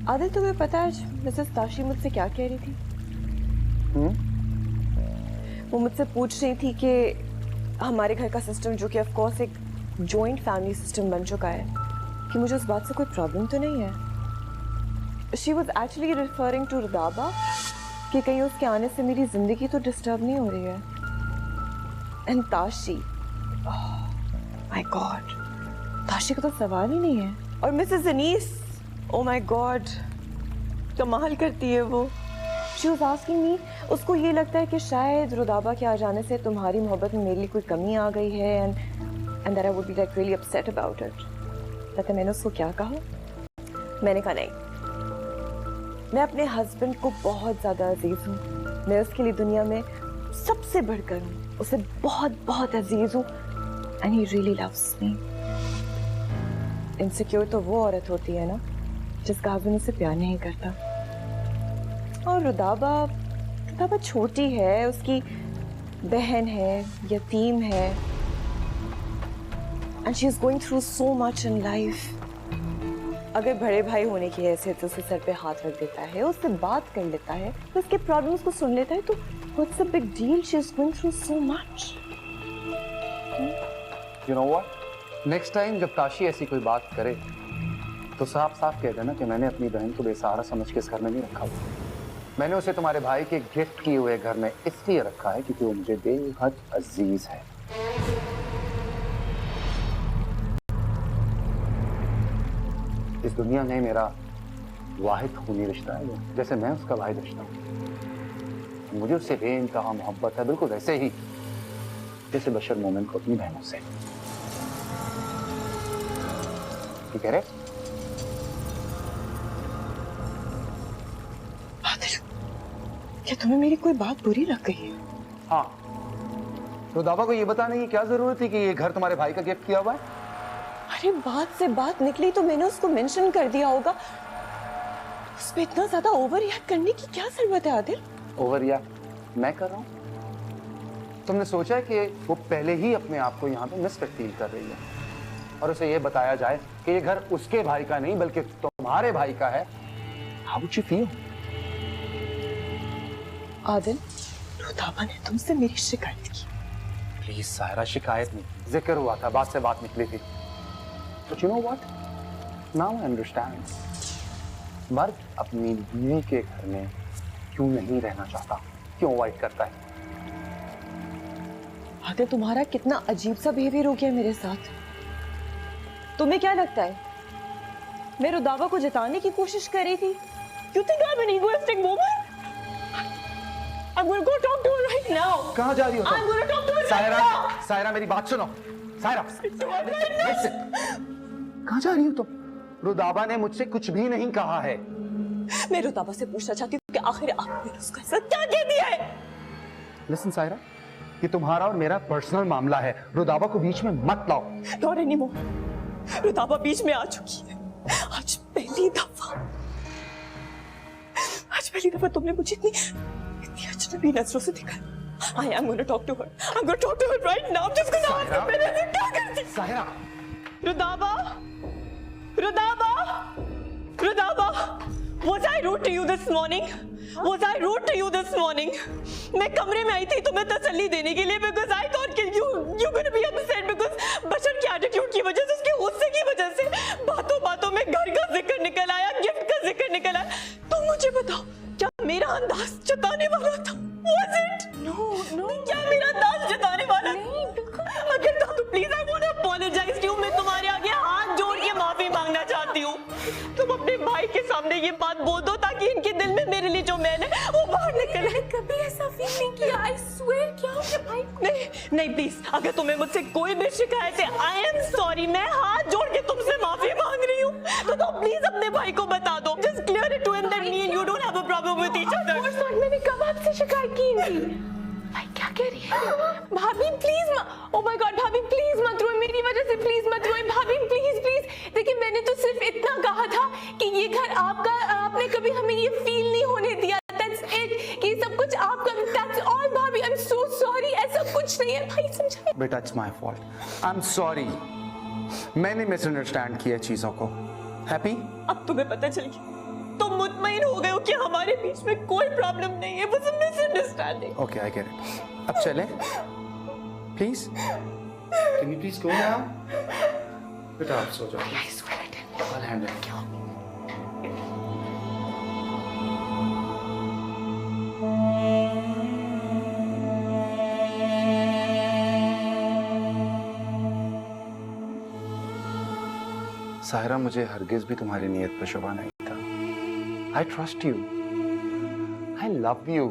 आदिल, तुम्हें पता है मिसेस ताशी मुझसे क्या कह रही थी? वो मुझसे पूछ रही थी कि हमारे घर का सिस्टम, जो कि ऑफ कोर्स एक जॉइंट फैमिली सिस्टम बन चुका है, कि मुझे उस बात से कोई प्रॉब्लम तो नहीं है। She was actually referring to Rudaba कि कहीं उसके आने से मेरी जिंदगी तो डिस्टर्ब नहीं हो रही है। And Tashi, my god, Tashi का तो सवाल ही नहीं है। और Mrs Anees, oh my god, कमाल करती है वो। शी वाज आस्किंग मी, उसको ये लगता है कि शायद रुदाबा के आ जाने से तुम्हारी मोहब्बत में मेरे लिए कोई कमी आ गई है, and that I would be like really upset about it. पता मैंने उसको क्या कहा? मैंने कहा नहीं, मैं अपने हस्बैंड को बहुत ज्यादा अजीज हूँ, मैं उसके लिए दुनिया में सबसे बढ़कर हूँ, उसे बहुत बहुत अजीज हूँ, and he really loves me. Insecure तो वो औरत होती है ना जिसका हस्बैंड उसे प्यार नहीं करता। और रुदाबा छोटी है, उसकी बहन है, यतीम है, and she is going through so much in life. अगर बड़े भाई होने की हैसियत उसके सर पे हाथ रख देता है, उससे बात कर लेता है, तो उसके प्रॉब्लम्स को सुन लेता है, तो what's the big deal? She is going through so much. You know what, next time जब ताशी ऐसी कोई बात करे तो साफ साफ कह देना कि मैंने अपनी बहन को बेसहारा समझ के इस घर में नहीं रखा हुआ। मैंने उसे तुम्हारे भाई के गिफ्ट किए हुए घर में इसलिए रखा है क्योंकि वो मुझे बेहद अजीज है। इस दुनिया में मेरा वाहिद खूनी रिश्ता है, जैसे मैं उसका वाहिद रिश्ता हूं। मुझे उससे बेइंतहा मोहब्बत है, बिल्कुल वैसे ही जैसे बशर मोमिन को अपनी बहनों से। ठीक है रे? क्या तुम्हें मेरी कोई बात बुरी लग गई है? हाँ, तो दावा को ये बताने की क्या जरूरत थी कि ये घर तुम्हारे भाई का गिफ्ट किया हुआ है? अरे बात से बात निकली तो मैंने उसको मेंशन कर दिया होगा। उस पे इतना ज्यादा ओवर रिएक्ट करने की क्या जरूरत है आदिल? ओवर रिएक्ट मैं कर रहा हूँ? तुमने सोचा कि वो पहले ही अपने आप को यहाँ पे मिसफिट फील कर रही है और उसे ये बताया जाए कि ये घर उसके भाई का नहीं बल्कि तुम्हारे भाई का है। How would you feel? Adil, रुदाबा ने तुमसे मेरी शिकायत की। प्लीज सायरा, शिकायत नहीं, जिक्र हुआ था, बात से बात निकली थी। But you know what? Now I understand. मर्द अपनी बीवी के घर में क्यों नहीं रहना चाहता, क्यों अवॉइड करता है? आदिल, तुम्हारा कितना अजीब सा बिहेवियर हो गया मेरे साथ। तुम्हें क्या लगता है मैं रुदाबा को जिताने की कोशिश कर रही थी? You think I'm an egoistic woman? I'm going to go talk to her right now. कहाँ जा रही हो तुम? I'm going to talk to her Saira, right now. Saira मेरी बात सुनो। सायरा, कहाँ जा रही हो तुम? रुदाबा ने मुझसे कुछ भी नहीं कहा है। मैं रुदाबा से पूछना चाहती हूँ कि आखिर आपने उसका साथ क्या कह दिया है? Listen सायरा, ये तुम्हारा और मेरा पर्सनल मामला है, रुदाबा को बीच में मत लाओ। Not anymore. रुदाबा बीच में आ चुकी है। आज पहली दफा तुमने मुझे इतनी अजनबी नजरों से देखा। I am going to talk to her. I'm going to talk to her right now. just because आज तक मैंने ऐसे क्या कर दिया? Saira, रुदाबा, was I rude to you this morning? Was I rude to you this morning? मैं कमरे में आई थी तुम्हें तसल्ली देने के लिए because I thought कि you gonna be upset because बशर के एटीट्यूड की वजह से, उसके गुस्से की वजह से बातों में घर का जिक्र निकल आया, गिफ्ट का जिक्र निकल आया। तुम मुझे बताओ, क्या मेरा अंदाज जताने वाला था? Was it? No. क्या मेरा अंदाज जताने वाला? नहीं, बिल्कुल। अगर था तो please I want to apologize to you. मैं तुम्हारे आगे हाथ जोड़ के माफी मांगना चाहती हूँ। तुम अपने भाई के सामने ये बात बोल दो ताकि इनके दिल में मेरे लिए जो मैल है वो बाहर निकले। कभी ऐसा फील नहीं किया। I swear, क्या हो गया भाई? नहीं प्लीज, अगर तुम्हें मुझसे कोई भी शिकायत है, I am sorry, मैं हाथ जोड़ के तुमसे माफी मांग रही हूँ। तो प्लीज अपने भाई को बता दो। Just clear it to him that me and you don't have a problem with each other. Of course not. मैंने कब आपसे शिकायत की इनकी? भाई क्या कह रही है? भाभी प्लीज, oh my God, भाभी प्लीज मत रोए, मेरी वजह से प्लीज मत रोए। भाभी प्लीज। देखिए मैंने तो सिर्फ इतना कहा था कि ये घर आपका, आपने कभी हमें ये फील नहीं होने दिया। That's it, कि सब कुछ आपका। That's all भाभी। I'm नहीं है भाई, समझाइए। बेटा it's my fault, I am sorry, मैंने मिसअंडरस्टैंड किया चीजों को। हैप्पी? अब तुम्हें पता चल गया, तुम मुतमईन हो गए हो कि हमारे बीच में कोई प्रॉब्लम नहीं है, बस misunderstanding. Okay I get it. अब चलें please? Can you please go now? बेटा आप सो जाओ। I'll handle it. सायरा, मुझे हरगिज भी तुम्हारी नीयत पर शुबा नहीं था। I trust you, I love you.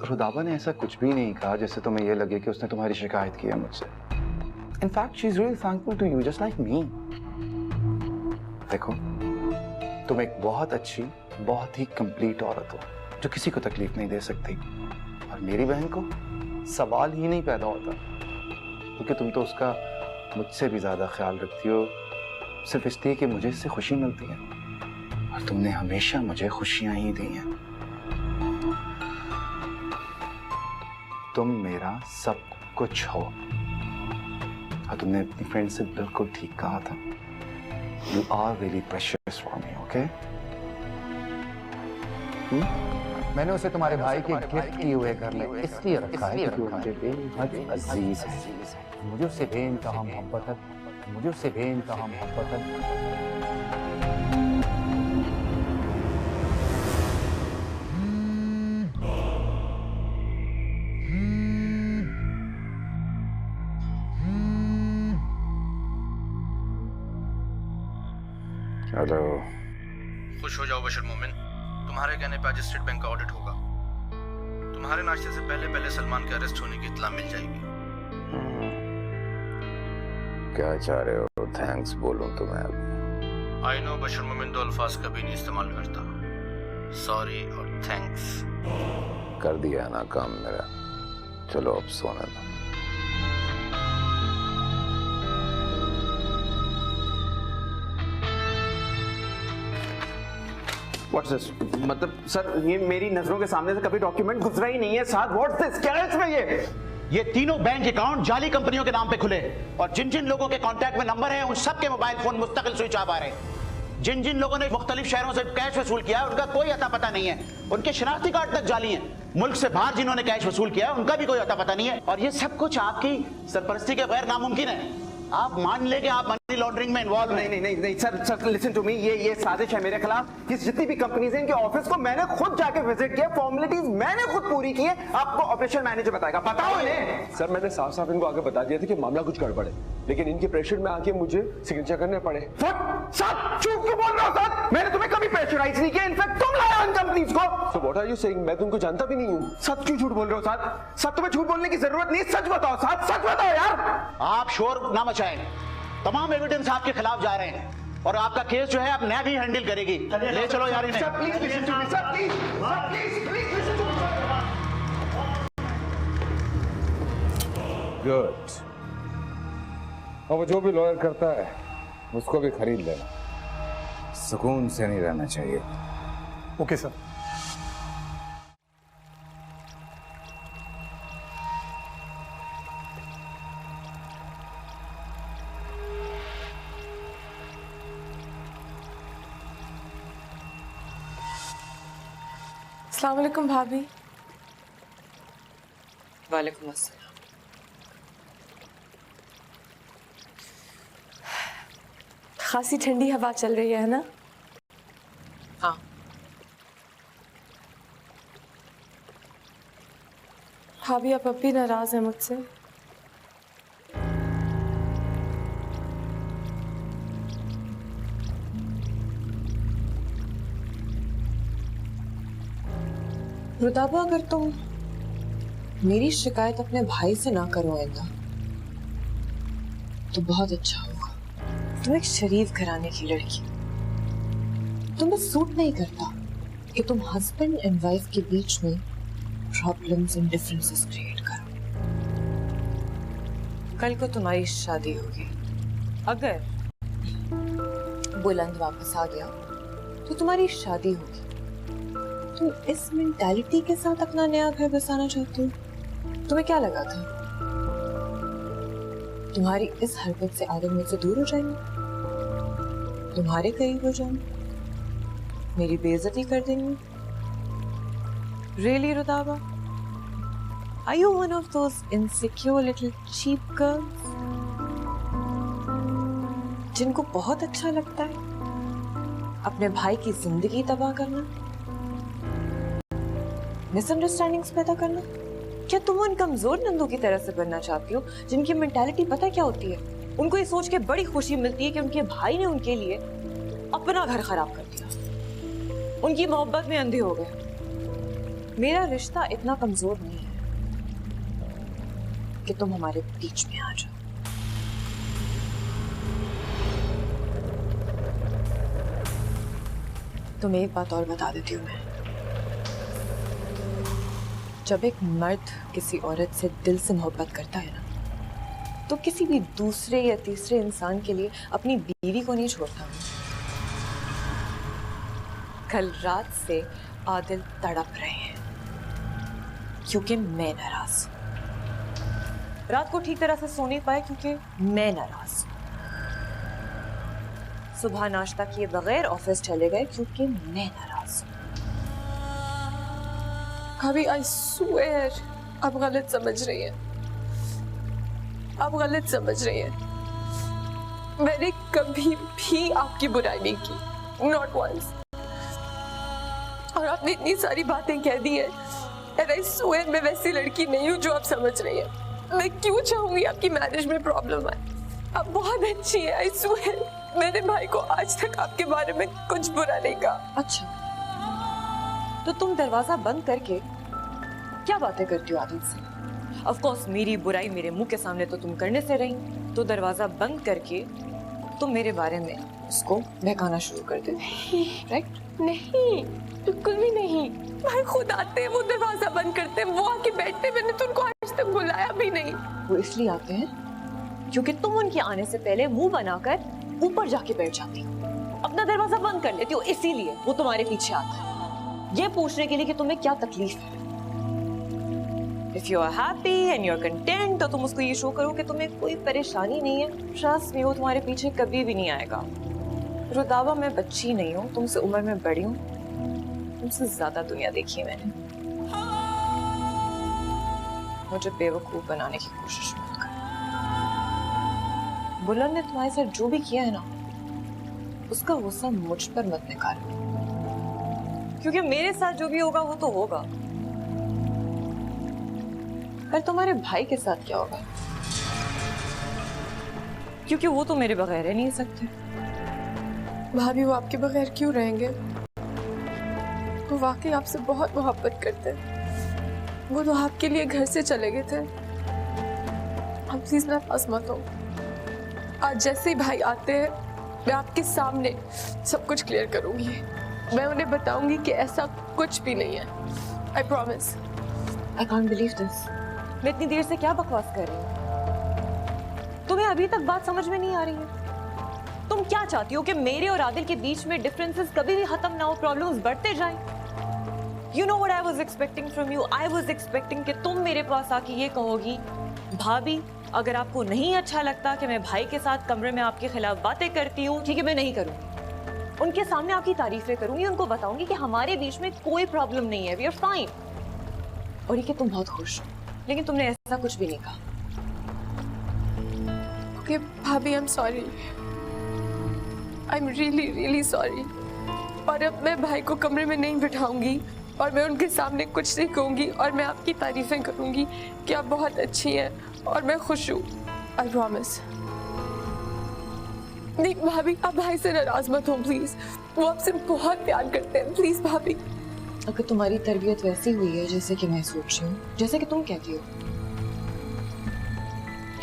Rudaba ने ऐसा कुछ भी नहीं कहा जिससे तुम्हें यह लगे कि उसने तुम्हारी शिकायत की है मुझसे। In fact, she's really thankful to you, just like me. देखो, तुम एक बहुत अच्छी, बहुत ही कंप्लीट औरत हो जो किसी को तकलीफ नहीं दे सकती, और मेरी बहन को सवाल ही नहीं पैदा होता क्योंकि तुम तो उसका मुझसे भी ज्यादा ख्याल रखती हो, सिर्फ इसलिए कि मुझे इससे खुशी मिलती है, और तुमने हमेशा मुझे खुशियां ही दी हैं। तुम मेरा सब कुछ हो, और तुमने अपनी फ्रेंड से बिल्कुल ठीक कहा था। You are really precious for me, okay? मैंने उसे तुम्हारे भाई के गिफ्ट किए हुए घर में इसलिए रखा है क्योंकि वो मुझे बेहद अजीज है। मुझे उससे बेइंतहा मोहब्बत है, मुझे उससे बेइंतहा मोहब्बत है। हेलो। खुश हो जाओ बशर मोमिन, तुम्हारे कहने पे आज स्टेट बैंक का ऑडिट होगा। तुम्हारे नाश्ते से पहले पहले सलमान के अरेस्ट होने की इत्तला मिल जाएगी। क्या चाह रहे हो? थैंक्स बोलूं तुम्हें अब? आई नो बशर मोमिन दो अल्फाज कभी नहीं इस्तेमाल करता, सॉरी और थैंक्स। कर दिया ना काम मेरा, चलो अब सोने दो। What's this? मतलब सर ये मेरी नजरों के सामने से कभी डॉक्यूमेंट गुजरा ही नहीं है साथ। What's this? क्या है इसमें? ये तीनों बैंक अकाउंट जाली कंपनियों के नाम पे खुले, और जिन जिन लोगों के कांटेक्ट में नंबर है उन सबके मोबाइल फोन मुस्तकिल स्विच ऑफ आ रहे हैं। जिन जिन लोगों ने मुख्तलिफ शहरों से कैश वसूल किया है उनका कोई अता पता नहीं है, उनके शनाख्ती कार्ड तक जाली हैं। मुल्क से बाहर जिन्होंने कैश वसूल किया है उनका भी कोई अता पता नहीं है, और ये सब कुछ आपकी सरपरस्ती के बगैर नामुमकिन है। आप मान ले कि आप मनी लॉन्ड्रिंग में इन्वॉल्व हैं। नहीं सर लिसन टू मी, ये साजिश है मेरे खिलाफ। ये जितनी भी कंपनीज हैं इनके ऑफिस को मैंने खुद जाके विजिट किया, फॉर्मेलिटीज मैंने खुद पूरी की है। आपको ऑपरेशन मैनेजर बताएगा, बताओ इन्हें। सर मैंने साफ साफ इनको आगे बता दिया था कि मामला कुछ गड़बड़ है, लेकिन इनके प्रेशर में आके मुझे सिग्नेचर करने पड़े। सर झूठ क्यों बोल रहे हो सर? मैंने तुम्हें कभी प्रेशराइज नहीं किया, इनफैक्ट तुम लाया उन कंपनीज को। So what are you saying? मैं तुमको जानता भी नहीं हूँ। सच क्यों झूठ बोल रहे हो सर? सर तुम्हें झूठ बोलने की जरूरत नहीं, सच बताओ सर, सच बताओ यार। आप शोर ना मचाएं, तमाम एविडेंस आपके खिलाफ जा रहे हैं, और आपका केस जो है आप नैब ही हैंडल करेगी। ले चलो यार इन्हें। Sir please listen to me, sir please listen to me. Good. और वो जो भी लॉयर करता है उसको भी खरीद लेना, सुकून से नहीं रहना चाहिए। Okay sir. अस्सलाम वालेकुम भाभी। वालेकुम अस्सलाम। खासी ठंडी हवा चल रही है ना? हाँ। भाभी आप अब भी नाराज हैं मुझसे? रुदाबा, अगर तुम मेरी शिकायत अपने भाई से ना करवाएगा तो बहुत अच्छा होगा। तुम एक शरीफ घराने की लड़की, तुम्हें सूट नहीं करता कि तुम हस्बैंड एंड वाइफ के बीच में प्रॉब्लम्स एंड डिफरेंसेस क्रिएट करो। कल को तुम्हारी शादी होगी, अगर बुलंद वापस आ गया तो तुम्हारी शादी होगी। तुम इस मेंटालिटी के साथ अपना नया घर बसाना चाहते हो? तुम्हें क्या लगा था तुम्हारी इस हरकत से आदम मुझसे दूर हो जाएंगे, तुम्हारे करीब हो जाएंगे, मेरी बेइज्जती कर देंगे? Really, रुदाबा? Are you one of those insecure little cheap girls जिनको बहुत अच्छा लगता है अपने भाई की जिंदगी तबाह करना, मिसअंडरस्टैंडिंग्स पैदा करना? क्या तुम उन कमजोर नंदों की तरह से बनना चाहती हो जिनकी मेंटालिटी पता है क्या होती है? उनको ये सोच के बड़ी खुशी मिलती है कि उनके भाई ने उनके लिए अपना घर खराब कर दिया, उनकी मोहब्बत में अंधे हो गए। मेरा रिश्ता इतना कमजोर नहीं है कि तुम हमारे बीच में आ जाओ। तुम्हें एक बात और बता देती हूँ मैं, जब एक मर्द किसी औरत से दिल से मोहब्बत करता है ना, तो किसी भी दूसरे या तीसरे इंसान के लिए अपनी बीवी को नहीं छोड़ता। कल रात से आदिल तड़प रहे हैं क्योंकि मैं नाराज हूं। रात को ठीक तरह से सो नहीं पाए क्योंकि मैं नाराज हूं। सुबह नाश्ता किए बगैर ऑफिस चले गए क्योंकि मैं नाराज हूं। भाभी आई स्वेयर आप गलत समझ रही हैं, आप गलत समझ रही हैं। मैंने कभी भी आपकी बुराई नहीं की, नॉट वंस। और आपने इतनी सारी बातें कह दी हैं, एंड आई स्वेयर मैं वैसी लड़की नहीं हूँ जो आप समझ रही हैं। मैं क्यों चाहूंगी आपकी मैरिज में प्रॉब्लम आए? आप बहुत अच्छी हैं, आई स्वेयर। मेरे भाई को आज तक आपके बारे में कुछ बुरा नहीं कहा। अच्छा, तो तुम दरवाजा बंद करके क्या बातें करती हो आदिल से? ऑफ कोर्स मेरी बुराई मेरे मुंह के सामने तो तुम करने से रही, तो दरवाजा बंद करके तुम मेरे बारे में उसको बहकाना शुरू कर देते, राइट? नहीं, बिल्कुल भी नहीं। भाई खुद आते हैं, वो दरवाजा बंद करते हैं, वो आके बैठते हैं। मैंने तो उनको आज तक बुलाया भी नहीं। वो इसलिए आते हैं क्योंकि तुम उनके आने से पहले मुंह बनाकर ऊपर जाके बैठ जाती हो, अपना दरवाजा बंद कर लेती हो। इसीलिए वो तुम्हारे पीछे आता है, ये पूछने के लिए कि तुम्हें क्या तकलीफ है। If you are happy and you are content, तो तुम उसको ये शो करो कि तुम्हें कोई परेशानी नहीं है। ट्रस्ट मी, वो तुम्हारे पीछे कभी भी नहीं आएगा। रुदाबा, मैं बच्ची नहीं हूँ, तुमसे उम्र में बड़ी हूँ, तुमसे ज्यादा दुनिया देखी है मैंने। मुझे बेवकूफ बनाने की कोशिश मत कर। बुलंद ने तुम्हारे साथ जो भी किया है ना, उसका गुस्सा मुझ पर मत निकालो, क्योंकि मेरे साथ जो भी होगा वो तो होगा। पर तुम्हारे भाई के साथ क्या होगा? क्योंकि वो तो मेरे बगैर रह नहीं सकते। भाभी, वो आपके बगैर क्यों रहेंगे? वो वाकई आपसे बहुत मोहब्बत करते हैं। वो तो आपके लिए घर से चले गए थे। आप प्लीज मेरे पास मत हो। आज जैसे ही भाई आते हैं, मैं आपके सामने सब कुछ क्लियर करूंगी। मैं उन्हें बताऊंगी कि ऐसा कुछ भी नहीं है। I promise. I can't believe this. मैं इतनी देर से क्या बकवास कर रही हूँ? तुम्हें अभी तक बात समझ में नहीं आ रही है? तुम क्या चाहती हो कि मेरे और आदिल के बीच में डिफरेंसेस कभी भी खत्म ना हो, प्रॉब्लम्स बढ़ते जाएं? You know what I was expecting from you? I was expecting कि तुम मेरे पास आके ये कहोगी, भाभी अगर आपको नहीं अच्छा लगता कि मैं भाई के साथ कमरे में आपके खिलाफ बातें करती हूँ, ठीक है, मैं नहीं करूंगी। उनके सामने आपकी तारीफें करूंगी, उनको बताऊंगी कि हमारे बीच में कोई प्रॉब्लम नहीं है, we are fine। और ये कि तुम बहुत खुश हो, लेकिन तुमने ऐसा कुछ भी नहीं कहा। Okay, भाभी, I'm sorry. I'm really, really sorry. और अब मैं भाई को कमरे में नहीं बिठाऊंगी और मैं उनके सामने कुछ नहीं कहूंगी और मैं आपकी तारीफें करूंगी कि आप बहुत अच्छी हैं और मैं खुश हूँ। I promise. नहीं भाभी, आप भाई से नाराज मत हो प्लीज। वो आपसे बहुत प्यार करते हैं, प्लीज भाभी। अगर तुम्हारी तरबियत वैसी हुई है जैसे कि मैं सोच रही हूँ, जैसे कि तुम कहती हो,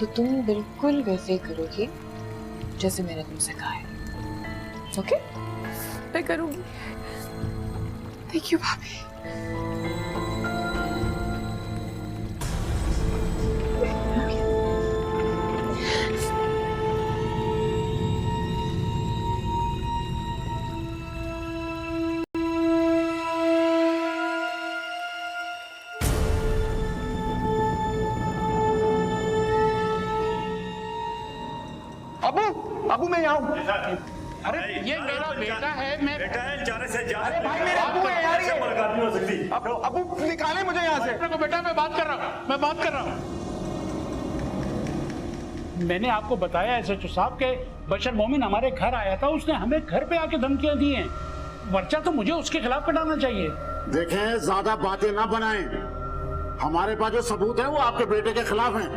तो तुम बिल्कुल वैसे ही करोगी जैसे मैंने तुमसे कहा है। ओके? मैं करूंगी। थैंक यू भाभी। अबू अबू मैं यहाँ हूँ। अरे ये मेरा बेटा है, मैं बेटा है, जाने से जा। अरे भाई मेरे अबू है यार ये। मुलाकात नहीं हो सकती। अबू निकाले मुझे यहाँ से। बेटा मैं बात कर रहा हूँ। मैंने आपको बताया एसएचओ साहब के बशर मोमिन हमारे घर आया था, उसने हमें घर पे आके धमकियां दी हैं। पर्चा तो मुझे उसके खिलाफ कटाना चाहिए। देखें, ज्यादा बातें ना बनाएं। हमारे पास जो सबूत है वो आपके बेटे के खिलाफ हैं।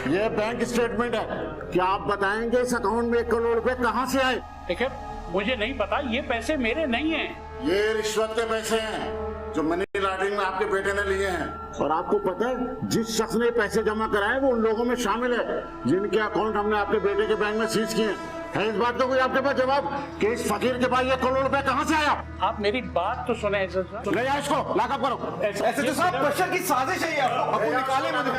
ये बैंक स्टेटमेंट है। क्या आप बताएंगे इस अकाउंट में 1 करोड़ रुपए कहाँ से आए? देखिए मुझे नहीं पता, ये पैसे मेरे नहीं हैं। ये रिश्वत के पैसे हैं जो मनी लॉन्ड्रिंग में आपके बेटे ने लिए हैं। और आपको पता है जिस शख्स ने पैसे जमा कराए वो उन लोगों में शामिल है जिनके अकाउंट हमने आपके बेटे के बैंक में सीज किए है। इस बात का कोई आपके पास जवाब कि इस फकीर के पास 1 करोड़ रुपए कहाँ से आया? आप मेरी बात तो सुने ले जाओ इसको, लॉकअप करो। एसएचओ साहब बशर की साजिश है ये। अबू निकाले मुझे।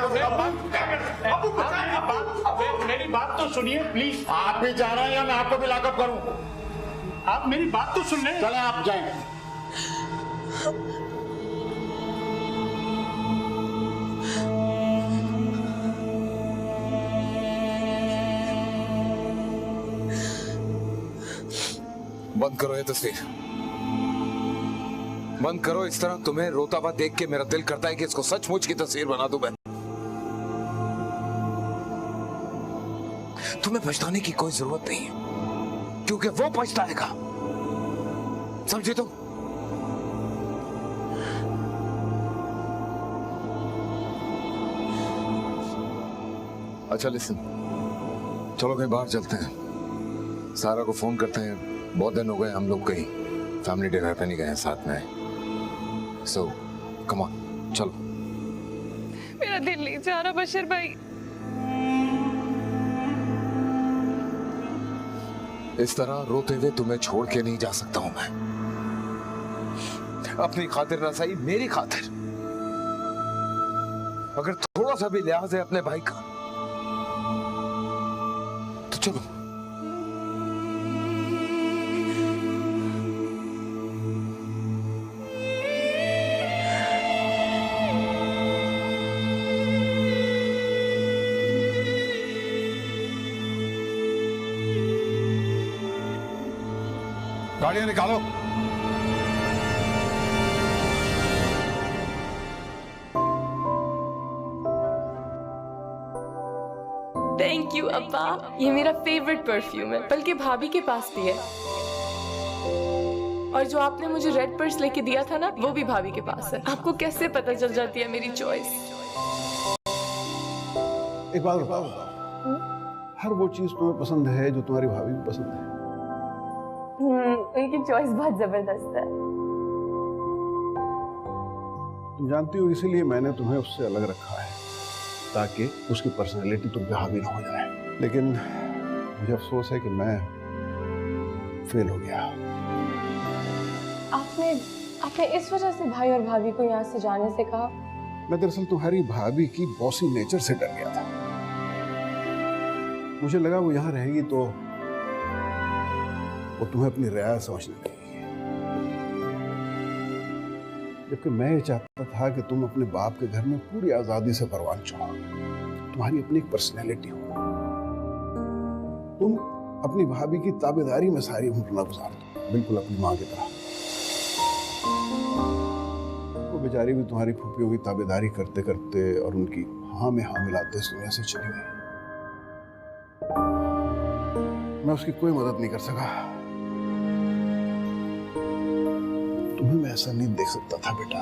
मेरी बात तो सुनिए प्लीज। आप भी जा रहे हैं या मैं आपको भी लॉकअप करूं? आप मेरी बात तो सुन लें। चले आप जाएं। बंद करो ये तस्वीर, बंद करो। इस तरह तुम्हें रोता हुआ देख के मेरा दिल करता है कि इसको सचमुच की तस्वीर बना दूं मैं। तुम्हें पछताने की कोई जरूरत नहीं है क्योंकि वो पछताएगा, समझे तुम? अच्छा लिसन, चलो कहीं बाहर चलते हैं। सारा को फोन करते हैं, बहुत दिन हो गए हम लोग कहीं फैमिली डिनर पे नहीं गए साथ में। सो कम ऑन, चलो। मेरा दिल नहीं जा रहा बशर भाई। इस तरह रोते हुए तुम्हें छोड़ के नहीं जा सकता हूं मैं। अपनी खातिर ना सही, मेरी खातिर अगर थोड़ा सा भी लिहाज है अपने भाई का तो चलो। गाड़ियां निकालो। थैंक यू अब्बा, ये मेरा फेवरेट परफ्यूम है, बल्कि भाभी के पास भी है। और जो आपने मुझे रेड पर्स लेके दिया था ना, वो भी भाभी के पास है। आपको कैसे पता चल जाती है मेरी चॉइस? एक बात बताओ, हर वो चीज तुम्हें पसंद है जो तुम्हारी भाभी को पसंद है? उनकी चॉइस बहुत जबरदस्त है। तुम जानती हो इसीलिए मैंने तुम्हें उससे अलग रखा है ताकि उसकी पर्सनैलिटी तुम पे हावी ना हो जाए। लेकिन मुझे अफसोस है कि मैं फेल हो गया। आपने इस वजह से भाई और भाभी को यहाँ से जाने से कहा? मैं दरअसल तुम्हारी भाभी की बॉसी नेचर से डर गया था। मुझे लगा वो यहाँ रहेगी तो वो तुम्हें अपनी रियायत समझने लगेगी, जबकि मैं ये चाहता था कि तुम अपने बाप के घर में पूरी आजादी से परवान चढ़ो। तुम्हारी अपनी एक पर्सनैलिटी हो, तुम अपनी भाभी की ताबेदारी में सारी उम्र ना गुजार दो, बिल्कुल अपनी माँ की तरह। वो बेचारी भी तुम्हारी फूफियों की ताबेदारी करते करते और उनकी हाँ में हाँ मिलाते इस दुनिया से चली गई। मैं उसकी कोई मदद नहीं कर सका। तुम्हें मैं ऐसा नहीं देख सकता था बेटा।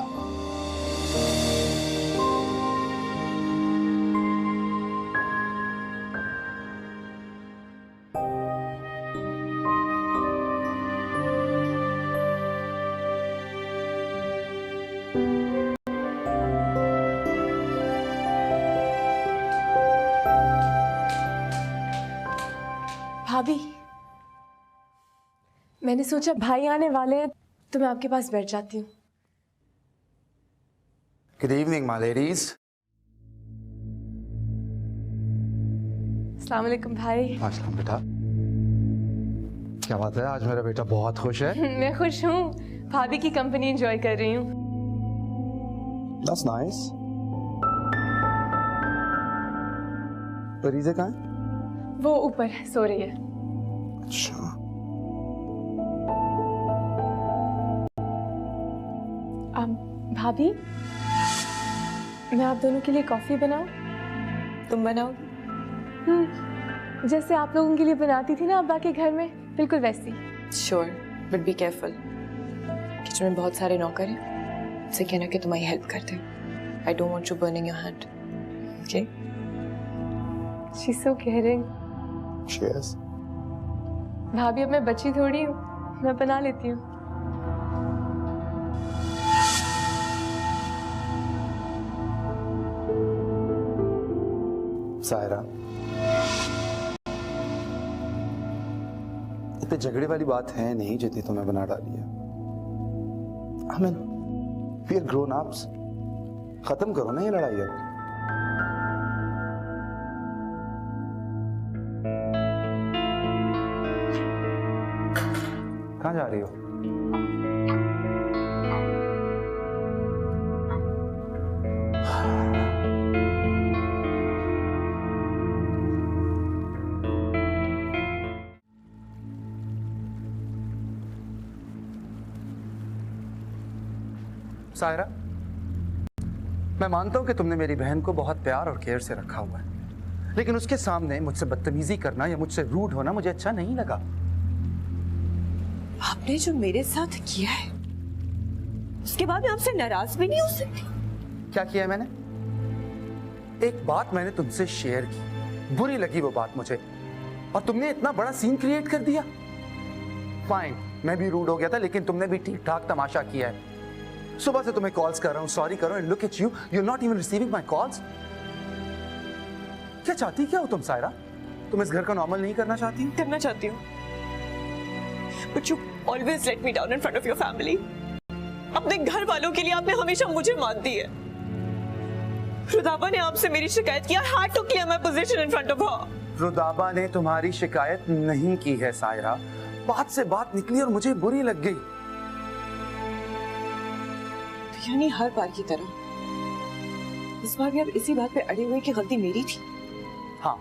भाभी, मैंने सोचा भाई आने वाले हैं तो मैं आपके पास बैठ जाती हूँ। Good evening my ladies. अस्सलाम वालेकुम भाई। अस्सलाम बेटा। क्या बात है, आज मेरा बेटा बहुत खुश है। मैं खुश हूँ, भाभी की कंपनी एंजॉय कर रही हूँ। That's nice। परीज़े कहाँ है? वो ऊपर सो रही है। अच्छा, भाभी, मैं आप दोनों के लिए कॉफी बनाऊं? तुम बनाओ। जैसे आप लोगों के लिए बनाती थी ना अब्बा के घर में, बिल्कुल वैसी। Sure, but be careful. Kitchen में बहुत सारे नौकर हैं, उनसे कहना कि तुम्हारी हेल्प करते हैं। I don't want you burning your hand. Okay? She is so caring. Cheers. भाभी, अब मैं बच्ची थोड़ी हूँ, मैं बना लेती हूँ। सायरा, इतने झगड़े वाली बात है नहीं जितनी तुम्हें बना डाली है। I mean, we are grown ups. खत्म करो ना ये लड़ाई अब। कहाँ जा रही हो? सायरा, मैं मानता हूं कि तुमने मेरी बहन को बहुत प्यार और केयर से रखा हुआ है, लेकिन उसके सामने मुझसे बदतमीजी करना या मुझसे रूड होना मुझे अच्छा नहीं लगा। आपने जो मेरे साथ किया है, उसके बाद मैं आपसे नाराज भी नहीं हो सकती। क्या किया है मैंने? एक बात मैंने तुमसे शेयर की, बुरी लगी वो बात मुझे, और तुमने इतना बड़ा सीन क्रिएट कर दिया। फाइन, मैं भी रूड हो गया था, लेकिन तुमने भी ठीक ठाक तमाशा किया है। सुबह से तुम्हें कॉल्स कर रहा हूं, सॉरी कर रहा हूं, and look at you, you are not even receiving my calls. क्या चाहती क्या हो तुम सायरा? तुम इस घर का नॉर्मल नहीं करना चाहती? करना चाहती हूँ, but you always let me down in front of your family. अपने घर वालों के लिए आपने हमेशा मुझे मात दी है। रुदाबा ने आपसे मेरी शिकायत की, I had to clear my position in front of her। रुदाबा ने तुम्हारी शिकायत नहीं की है सायरा, बात से बात निकली और मुझे बुरी लग गई। तो यानी हर बार की तरह इस बार भी आप इसी बात पे अड़े हुए कि गलती मेरी थी? हाँ।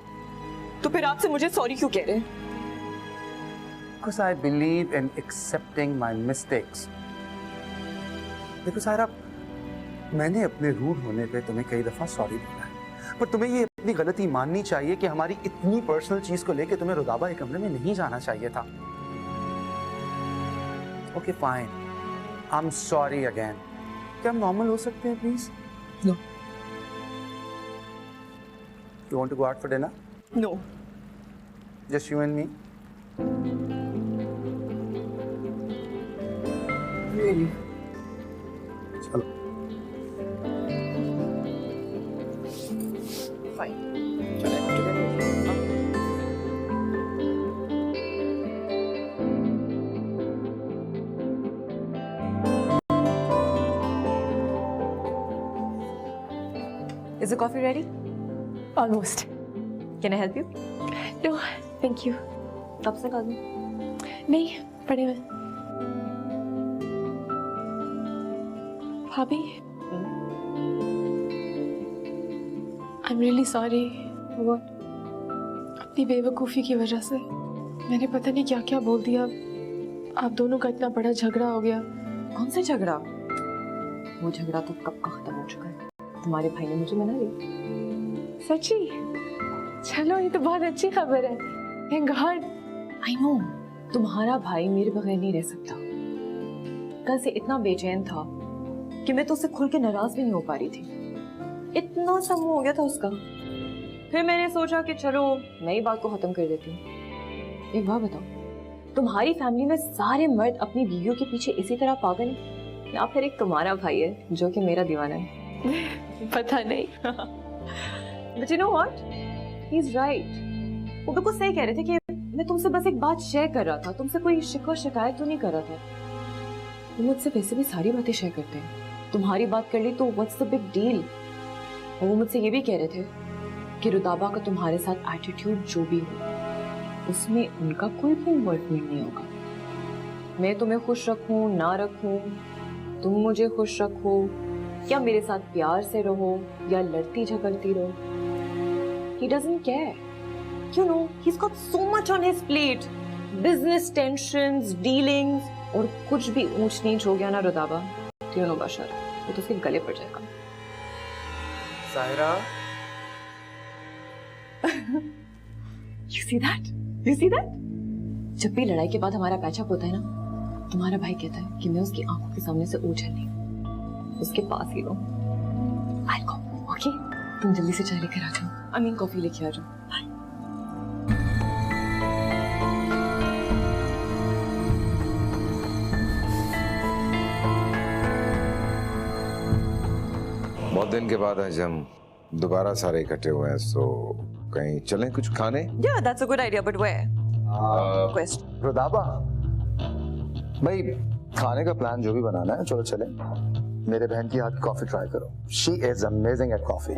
तो फिर आपसे मुझे सॉरी क्यों कह रहे हैं? Because I believe in accepting my mistakes। देखो सायरा, मैंने अपने रूड होने पे तुम्हें कई दफा सॉरी बोला है, पर तुम्हें ये अपनी गलती माननी चाहिए कि हमारी इतनी पर्सनल चीज को लेके तुम्हें रुदाबा के कमरे में नहीं जाना चाहिए था। Okay fine, I am sorry again. क्या हम नॉर्मल हो सकते हैं please? No. You want to go out for dinner? No. Just you and me? Really? चलो। Fine. Shall I go to bed with you? Is the coffee ready? Almost. Can I help you? No, thank you. कब से खा दूँ? नहीं, पड़े हुए। भाभी, I'm really sorry। What? अपनी बेवकूफ़ी की वजह से मैंने पता नहीं क्या क्या बोल दिया। आप दोनों का इतना बड़ा झगड़ा हो गया। कौन सा झगड़ा? वो झगड़ा तो कब का खत्म हो चुका है। तुम्हारे भाई ने मुझे मना लिया। सच्ची? चलो, ये तो बहुत अच्छी खबर है। Thank God। I know, तुम्हारा भाई मेरे बगैर नहीं रह सकता। कल से इतना बेचैन था कि मैं तो उससे खुल के नाराज भी नहीं हो पा रही थी। इतना सा मुंह हो गया था उसका। फिर मैंने सोचा कि चलो नई बात को खत्म कर देती हूँ। एक बात बताओ, तुम्हारी फैमिली में सारे मर्द अपनी बीवियों के पीछे इसी तरह पागल हैं, या फिर एक तुम्हारा भाई है जो कि मेरा दीवाना है? पता नहीं। But you know what? He's right। वो बिल्कुल सही कह रहे थे कि मैं तुमसे बस एक बात शेयर कर रहा था, तुमसे कोई शिकवा शिकायत तो नहीं कर रहा था। वो मुझसे वैसे भी सारी बातें शेयर करते हैं, तुम्हारी बात कर ली तो व्हाट्स द बिग डील। और वो मुझसे ये भी कह रहे थे कि रुदाबा का तुम्हारे साथ एटीट्यूड जो भी हो, उसमें उनका कोई भी इन्वॉल्वमेंट नहीं होगा। मैं तुम्हें खुश रखूं ना रखूं, तुम मुझे खुश रखो या मेरे साथ प्यार से रहो या लड़ती झगड़ती रहो, he doesn't care। You know, he's got so much on his plate. Business tensions, dealings, और कुछ भी ऊंच नीच हो गया ना रुदाबा, तो you know बशर, वो तो उसके गले पड़ जाएगा. Sahira, You see that? You see that? जब भी लड़ाई के बाद हमारा पैचअप होता है ना, तुम्हारा भाई कहता है कि मैं उसकी आंखों के सामने से ओझल नहीं, उसके पास ही रहूं. I'll go, okay? तुम जल्दी से चाय लेकर आ जाओ. I mean कॉफी लेके आ जाओ. Bye. बहुत दिन के बाद आज हम दोबारा सारे इकट्ठे हुए हैं, सो कहीं चलें कुछ खाने? Yeah, that's a good idea, but where? Quest. रुदाबा, भाई खाने का प्लान जो भी बनाना है चलो चले. मेरे बहन की हाथ की कॉफी ट्राई करो. She is amazing at coffee.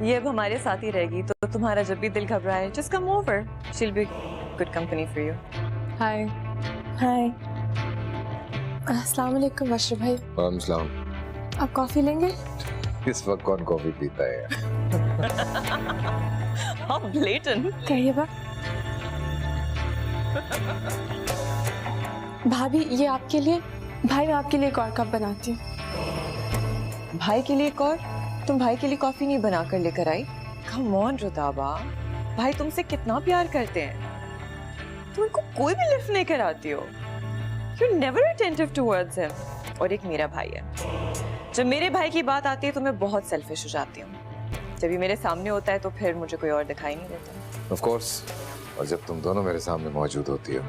ये अब हमारे साथ ही रहेगी, तो तुम्हारा जब भी दिल घबराए, just come over. She'll be good company for you. Hi. Hi. अस्सलाम वालेकुम बशर भाई. वालेकुम सलाम. आप कॉफी लेंगे? इस वक्त कौन कॉफी पीता है? How blatant. कहिए बा. भाभी ये आपके लिए. भाई मैं आपके लिए एक और कप बनाती हूँ. भाई के लिए एक और? तुम भाई के लिए कॉफी नहीं बना कर लेकर आई? Come on रुदाबा, भाई तुमसे कितना प्यार करते हैं. तुम उनको कोई भी लिफ्ट नहीं कराती हो. You're never attentive towards him. और एक मेरा भाई है. जब मेरे भाई की बात आती है तो मैं बहुत सेल्फिश हो जाती हूँ. जब ये मेरे सामने होता है तो फिर मुझे कोई और दिखाई नहीं देता. Of course. और जब तुम दोनों मेरे सामने मौजूद होती हो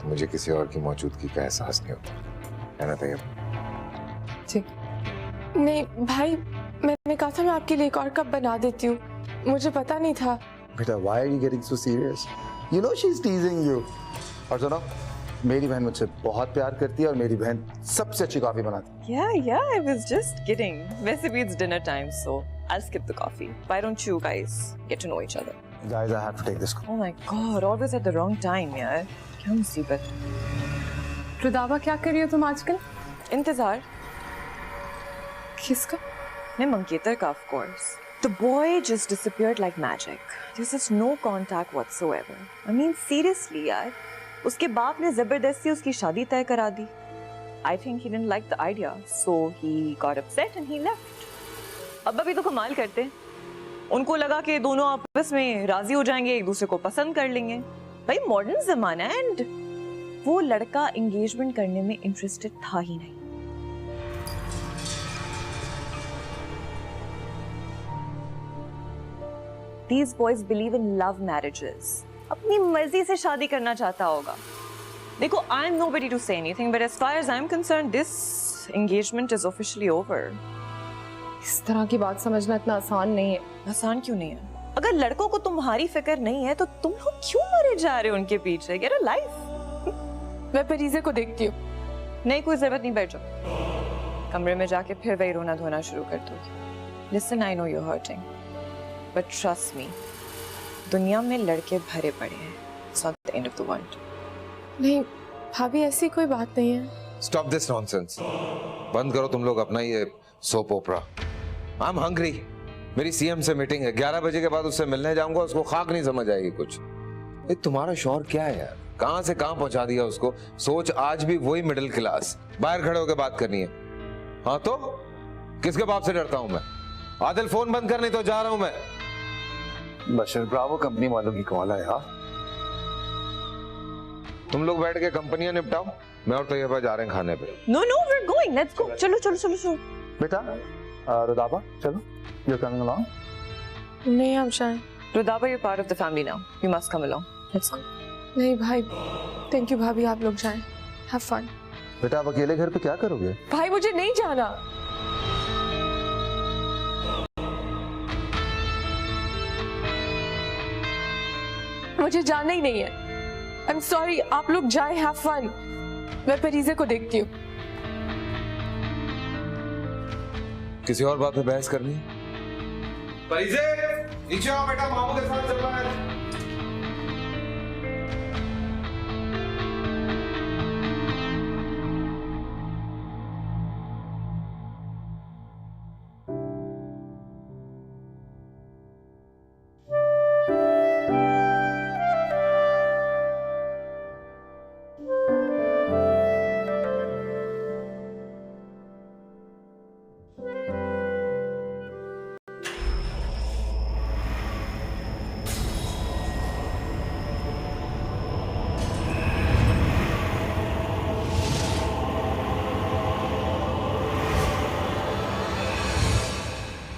तो मुझे किसी और की मौजूदगी का एहसास नहीं होता, है ना तैयब? ठीक. नहीं भाई, मैंने कहा था मैं आपके लिए एक और कप बना देती हूँ. मुझे पता नहीं था. बेटा, why are you getting so serious? You know she's teasing you. और सुनो, मेरी बहन मुझसे बहुत प्यार करती है और मेरी बहन सबसे अच्छी कॉफी बनाती है. Yeah, I was just kidding. वैसे भी it's dinner time, so I'll skip the coffee. Why don't you guys get to know each other? Guys, I have to take this call. Oh my God, always at the wrong time, यार. क्या मुसीबत. रुदाबा क्या कर रही हो तुम आजकल? इंतजार. किसका? मैं मंकेतर का, of course. The boy just disappeared like magic. There's just no contact whatsoever. I mean, seriously, यार. उसके बाप ने जबरदस्ती उसकी शादी तय करा दी. I think he didn't like the idea, so he got upset and he left. अब अभी तो कमाल करते. उनको लगा कि दोनों आपस में राजी हो जाएंगे, एक दूसरे को पसंद कर लेंगे. भाई मॉडर्न जमाना है एंड वो लड़का एंगेजमेंट करने में इंटरेस्टेड था ही नहीं. These boys believe in love marriages. अपनी मर्जी से शादी करना चाहता होगा. देखो, I am nobody to say anything, but as far as I am concerned, this engagement is officially over. इस तरह की बात समझना इतना आसान नहीं है. आसान क्यों नहीं है? अगर लड़कों को तुम्हारी फिक्र नहीं है तो तुम लोग क्यों मरे जा रहे हो उनके पीछे? Get a life. मैं परीजे को देखती हूँ. नहीं, कोई जरूरत नहीं, बैठ जाओ. कमरे में जाके फिर वही रोना धोना शुरू कर दोगे. Listen, I know you're hurting, but trust me, दुनिया में लड़के भरे पड़े हैं. It's not the end of the world. नहीं भाभी, ऐसी कोई बात नहीं है. Stop this nonsense. बंद करो तुम लोग अपना ये सोप ओपरा. I'm hungry. मेरी सीएम से मीटिंग है. 11 बजे के बाद उससे मिलने जाऊंगा. उसको खाक नहीं समझ आएगी कुछ. ये तुम्हारा शौहर क्या है यार? कहां से कहां पहुंचा दिया उसको. सोच, आज भी वही मिडिल क्लास. बाहर खड़े होकर बात करनी है. हाँ तो किसके बाप से डरता हूं मैं? आदिल, फोन बंद कर, नहीं तो जा रहा हूं मैं. बशर, ब्रावो कंपनी वालों की कॉल है. हाँ, तुम लोग बैठ के कंपनियां निपटाओ. मैं और तैयबा जा रहे हैं खाने पे. No, we're going. Let's go. चलो चलो चलो चलो. बेटा, रुदाबा, चलो. You're coming along? नहीं आप जाएं. रुदाबा, you're part of the family now. You must come along. Let's go. नहीं भाई, थैंक यू भाभी, आप लोग जाएं. Have fun. बेटा, आप अकेले घर पे क्या करोगे? भाई मुझे नहीं जाना. मुझे जाना ही नहीं है. I'm sorry, आप लोग जाएं. Have fun. मैं परीजे को देखती हूँ. किसी और बात पे बहस करनी है? परीजे, नीचे आओ बेटा, मामू के साथ चल रहा है.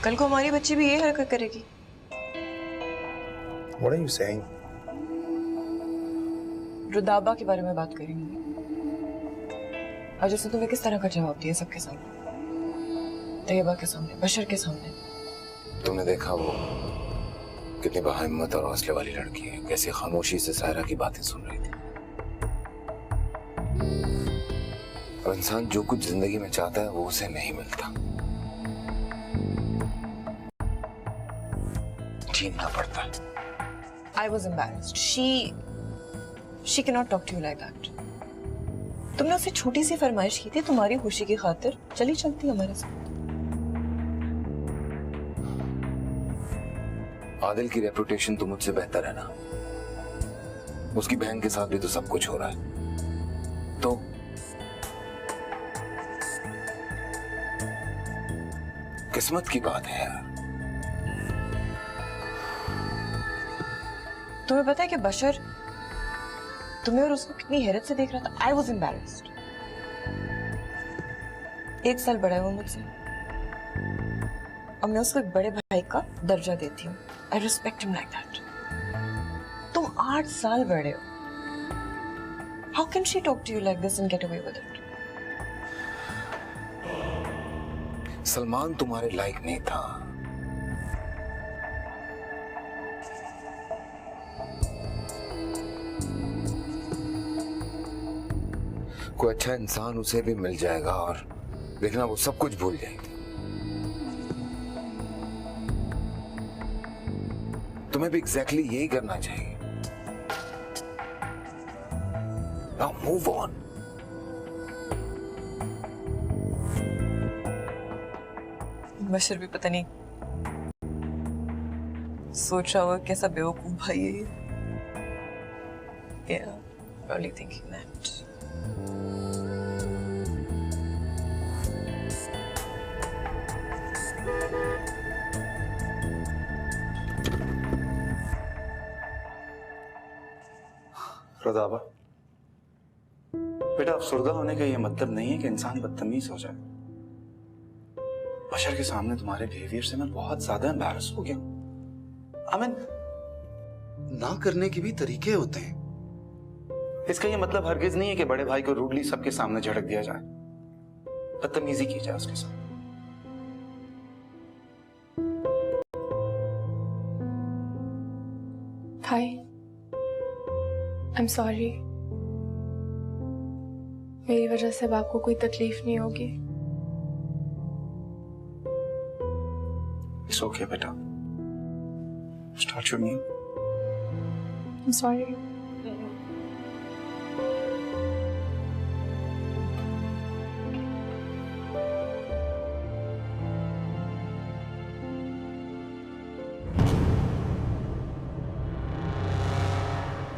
कल को हमारी बच्ची भी ये हरकत करेगी। What are you saying? रुदाबा के बारे में बात करेंगे और जैसे तुम्हें किस तरह का जवाब दिया सबके सामने, तैयबा के सामने, बशर के सामने। तुमने देखा वो कितनी बाहिम्मत और हौसले वाली लड़की है, कैसे खामोशी से सायरा की बातें सुन रही थी। और इंसान जो कुछ जिंदगी में चाहता है वो उसे नहीं मिलता, जीना पड़ता है। I was embarrassed. She cannot talk to you like that. तुमने उससे छोटी सी फरमाइश की थी तुम्हारी खुशी की खातिर, चली चलती हमारे साथ। आदिल की रेपुटेशन तो मुझसे बेहतर है ना, उसकी बहन के साथ भी तो सब कुछ हो रहा है। तो किस्मत की बात है यार। तुम्हें पता है कि बशर तुम्हें और उसको कितनी हैरत से देख रहा था। I was embarrassed. 1 साल बड़ा है वो मुझसे और मैं उसको एक बड़े भाई का दर्जा देती हूँ। I respect him like that. तुम 8 साल बड़े हो। How can she talk to you like this and get away with it? Salman तुम्हारे लायक नहीं था। कोई अच्छा इंसान उसे भी मिल जाएगा और देखना वो सब कुछ भूल जाएगी। तुम्हें भी एग्जैक्टली यही करना चाहिए। Now move on. बशर भी पता नहीं सोच रहा होगा कैसा बेवकूफ भाई है ये। Yeah, probably thinking that. रुदाबा, बेटा अफसुर्दा होने का ये मतलब नहीं है कि इंसान बदतमीज हो जाए। बशर के सामने तुम्हारे बिहेवियर से मैं बहुत ज्यादा एम्बैरस हो गया। ना करने के भी तरीके होते हैं। इसका ये मतलब हरगिज नहीं है कि बड़े भाई को रूडली सबके सामने झड़क दिया जाए, बदतमीजी की जाए उसके साथ। भाई, I'm sorry. मेरी वजह से अब आपको कोई तकलीफ नहीं होगी। It's okay, बेटा। Start your meal. I'm sorry.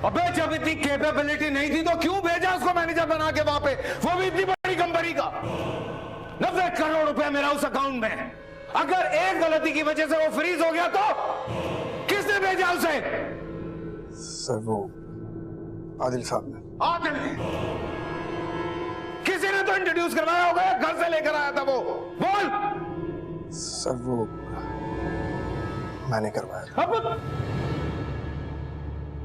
अबे जब इतनी कैपेबिलिटी नहीं थी तो क्यों भेजा उसको मैनेजर बना के वहां पे, वो भी इतनी बड़ी कंपनी का। 90 करोड़ रुपए मेरा उस अकाउंट में, अगर एक गलती की वजह से वो फ्रीज हो गया तो किसने भेजा उसे? सर वो आदिल साहब ने। आदिल ने? किसी ने तो इंट्रोड्यूस करवाया होगा, घर से लेकर आया था वो। बोल। सर वो मैंने करवाया। अब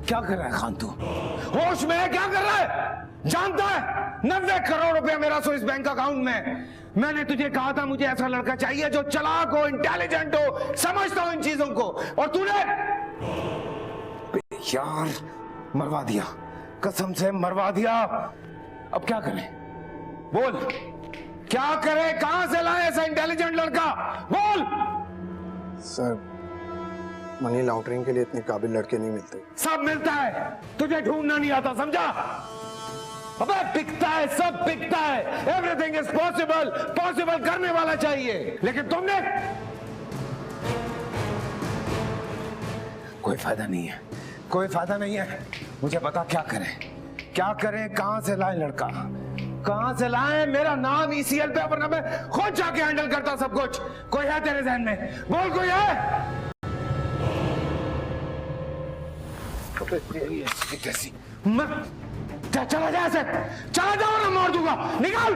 क्या कर रहा है खान तू? होश में है? क्या कर रहा है? जानता है 90 करोड़ रुपया मेरा स्विस बैंक अकाउंट में। मैंने तुझे कहा था मुझे ऐसा लड़का चाहिए जो चालाक हो, इंटेलिजेंट हो, समझता हो इन चीजों को, और तूने यार मरवा दिया, कसम से मरवा दिया। अब क्या करें? बोल क्या करें? कहां से लाए ऐसा इंटेलिजेंट लड़का? बोल। सर मनी लॉन्ड्रिंग के लिए इतने काबिल लड़के नहीं मिलते। सब मिलता है, तुझे ढूंढना नहीं आता, समझा? अबे बिकता है, सब बिकता है। एवरीथिंग इज पॉसिबल, पॉसिबल करने वाला चाहिए। लेकिन तुमने कोई फायदा नहीं है, कोई फायदा नहीं है। मुझे बता क्या करें, क्या करें? कहां से लाए लड़का, कहां से लाए? मेरा नाम ECL पे, वरना मैं खुद जाके हैंडल करता सब कुछ। कोई है तेरे ज़हन में? बोल कोई है? कैसी चला जा ऐसे, चला जाओ ना, मार दूंगा। निकाल।